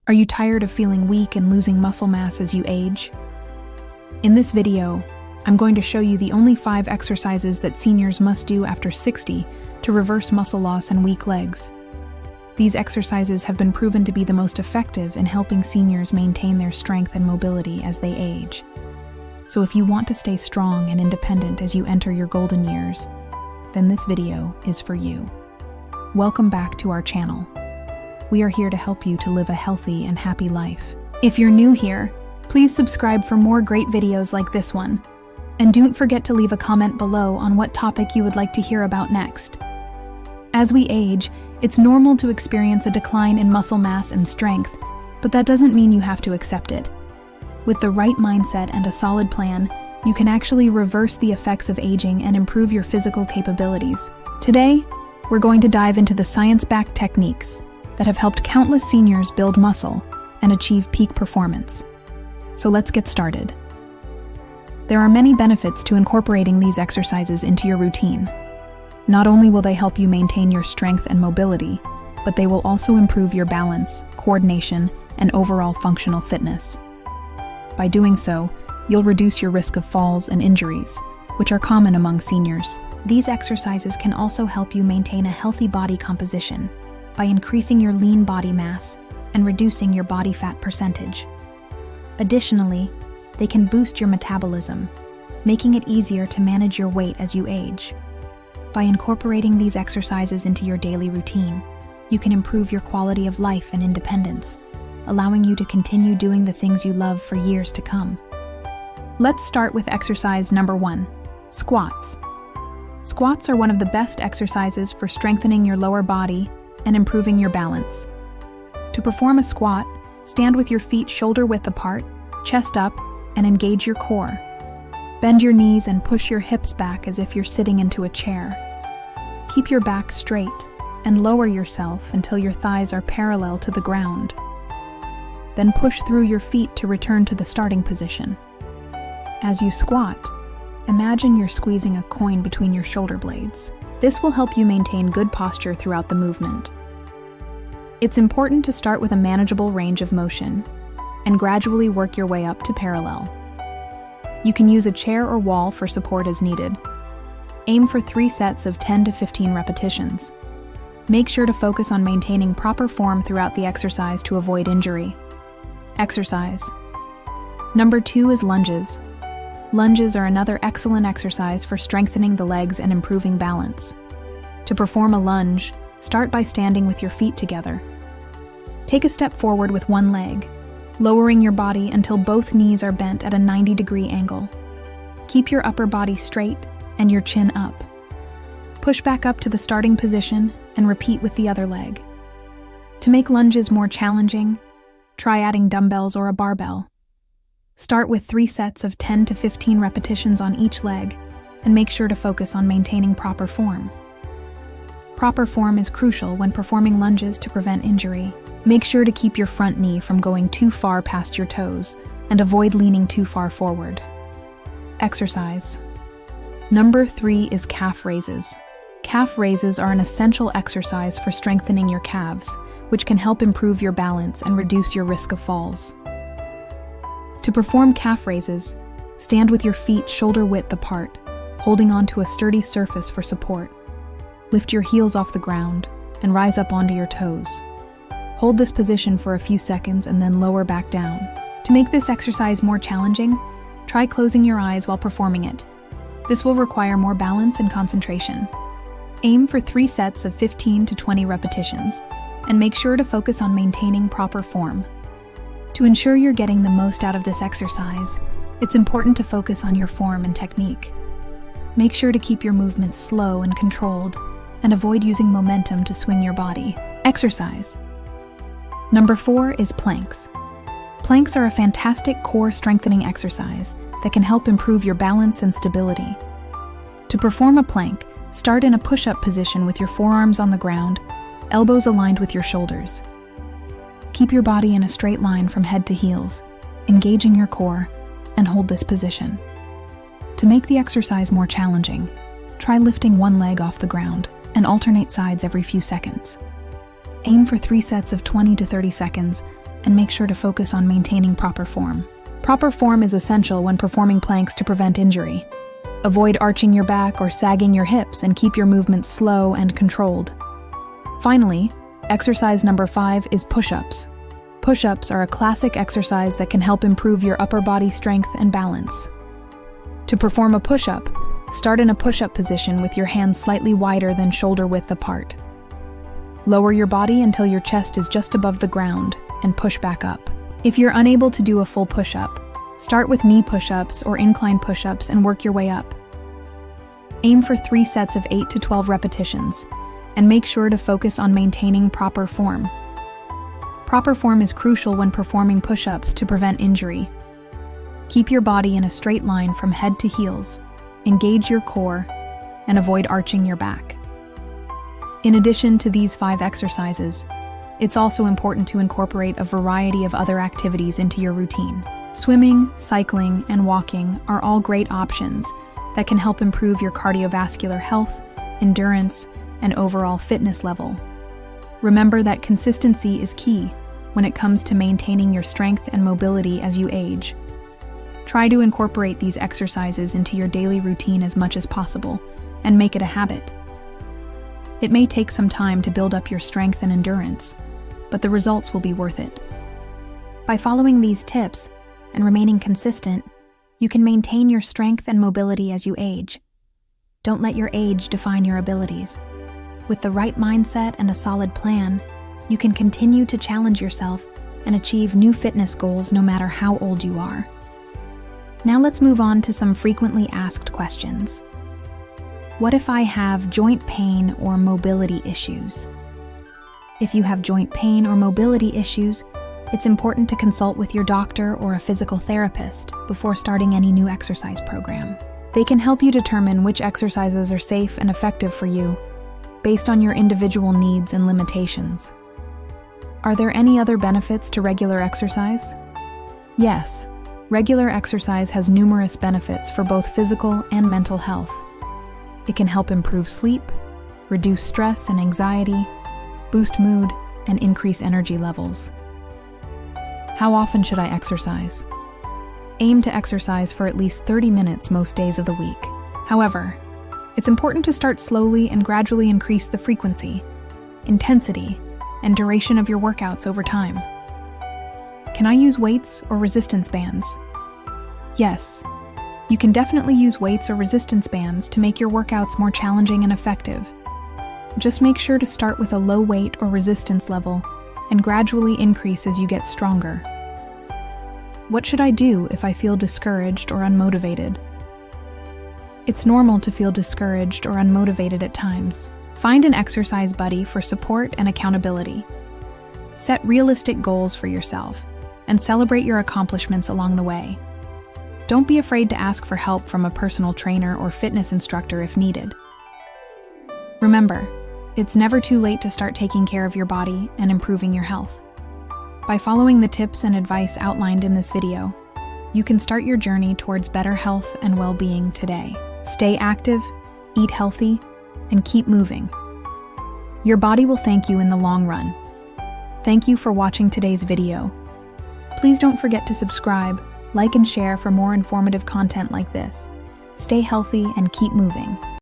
Are you tired of feeling weak and losing muscle mass as you age? In this video, I'm going to show you the only 5 exercises that seniors must do after 60 to reverse muscle loss and weak legs. These exercises have been proven to be the most effective in helping seniors maintain their strength and mobility as they age. So if you want to stay strong and independent as you enter your golden years, then this video is for you. Welcome back to our channel. We are here to help you to live a healthy and happy life. If you're new here, please subscribe for more great videos like this one. And don't forget to leave a comment below on what topic you would like to hear about next. As we age, it's normal to experience a decline in muscle mass and strength, but that doesn't mean you have to accept it. With the right mindset and a solid plan, you can actually reverse the effects of aging and improve your physical capabilities. Today, we're going to dive into the science-backed techniques that have helped countless seniors build muscle and achieve peak performance. So let's get started. There are many benefits to incorporating these exercises into your routine. Not only will they help you maintain your strength and mobility, but they will also improve your balance, coordination, and overall functional fitness. By doing so, you'll reduce your risk of falls and injuries, which are common among seniors. These exercises can also help you maintain a healthy body composition by increasing your lean body mass and reducing your body fat percentage. Additionally, they can boost your metabolism, making it easier to manage your weight as you age. By incorporating these exercises into your daily routine, you can improve your quality of life and independence, allowing you to continue doing the things you love for years to come. Let's start with exercise number 1, squats. Squats are one of the best exercises for strengthening your lower body and improving your balance. To perform a squat, stand with your feet shoulder-width apart, chest up, and engage your core. Bend your knees and push your hips back as if you're sitting into a chair. Keep your back straight and lower yourself until your thighs are parallel to the ground. Then push through your feet to return to the starting position. As you squat, imagine you're squeezing a coin between your shoulder blades. This will help you maintain good posture throughout the movement. It's important to start with a manageable range of motion and gradually work your way up to parallel. You can use a chair or wall for support as needed. Aim for 3 sets of 10 to 15 repetitions. Make sure to focus on maintaining proper form throughout the exercise to avoid injury. Exercise. Number 2 is lunges. Lunges are another excellent exercise for strengthening the legs and improving balance. To perform a lunge, start by standing with your feet together. Take a step forward with one leg, lowering your body until both knees are bent at a 90-degree angle. Keep your upper body straight and your chin up. Push back up to the starting position and repeat with the other leg. To make lunges more challenging, try adding dumbbells or a barbell. Start with 3 sets of 10 to 15 repetitions on each leg and make sure to focus on maintaining proper form. Proper form is crucial when performing lunges to prevent injury. Make sure to keep your front knee from going too far past your toes and avoid leaning too far forward. Exercise. Number 3 is calf raises. Calf raises are an essential exercise for strengthening your calves, which can help improve your balance and reduce your risk of falls. To perform calf raises, stand with your feet shoulder-width apart, holding onto a sturdy surface for support. Lift your heels off the ground and rise up onto your toes. Hold this position for a few seconds and then lower back down. To make this exercise more challenging, try closing your eyes while performing it. This will require more balance and concentration. Aim for 3 sets of 15 to 20 repetitions, and make sure to focus on maintaining proper form. To ensure you're getting the most out of this exercise, it's important to focus on your form and technique. Make sure to keep your movements slow and controlled, and avoid using momentum to swing your body. Exercise. Number 4 is planks. Planks are a fantastic core strengthening exercise that can help improve your balance and stability. To perform a plank, start in a push-up position with your forearms on the ground, elbows aligned with your shoulders. Keep your body in a straight line from head to heels, engaging your core, and hold this position. To make the exercise more challenging, try lifting one leg off the ground and alternate sides every few seconds. Aim for 3 sets of 20 to 30 seconds, and make sure to focus on maintaining proper form. Proper form is essential when performing planks to prevent injury. Avoid arching your back or sagging your hips and keep your movements slow and controlled. Finally, exercise number 5 is push-ups. Push-ups are a classic exercise that can help improve your upper body strength and balance. To perform a push-up, start in a push-up position with your hands slightly wider than shoulder width apart. Lower your body until your chest is just above the ground and push back up. If you're unable to do a full push-up, start with knee push-ups or incline push-ups and work your way up. Aim for 3 sets of 8 to 12 repetitions, and make sure to focus on maintaining proper form. Proper form is crucial when performing push-ups to prevent injury. Keep your body in a straight line from head to heels, engage your core, and avoid arching your back. In addition to these 5 exercises, it's also important to incorporate a variety of other activities into your routine. Swimming, cycling, and walking are all great options that can help improve your cardiovascular health, endurance, and overall fitness level. Remember that consistency is key when it comes to maintaining your strength and mobility as you age. Try to incorporate these exercises into your daily routine as much as possible and make it a habit. It may take some time to build up your strength and endurance, but the results will be worth it. By following these tips and remaining consistent, you can maintain your strength and mobility as you age. Don't let your age define your abilities. With the right mindset and a solid plan, you can continue to challenge yourself and achieve new fitness goals no matter how old you are. Now let's move on to some frequently asked questions. What if I have joint pain or mobility issues? If you have joint pain or mobility issues, it's important to consult with your doctor or a physical therapist before starting any new exercise program. They can help you determine which exercises are safe and effective for you based on your individual needs and limitations. Are there any other benefits to regular exercise? Yes, regular exercise has numerous benefits for both physical and mental health. It can help improve sleep, reduce stress and anxiety, boost mood, and increase energy levels. How often should I exercise? Aim to exercise for at least 30 minutes most days of the week. However, it's important to start slowly and gradually increase the frequency, intensity, and duration of your workouts over time. Can I use weights or resistance bands? Yes, you can definitely use weights or resistance bands to make your workouts more challenging and effective. Just make sure to start with a low weight or resistance level and gradually increase as you get stronger. What should I do if I feel discouraged or unmotivated? It's normal to feel discouraged or unmotivated at times. Find an exercise buddy for support and accountability. Set realistic goals for yourself and celebrate your accomplishments along the way. Don't be afraid to ask for help from a personal trainer or fitness instructor if needed. Remember, it's never too late to start taking care of your body and improving your health. By following the tips and advice outlined in this video, you can start your journey towards better health and well-being today. Stay active, eat healthy, and keep moving. Your body will thank you in the long run. Thank you for watching today's video. Please don't forget to subscribe, like, and share for more informative content like this. Stay healthy and keep moving.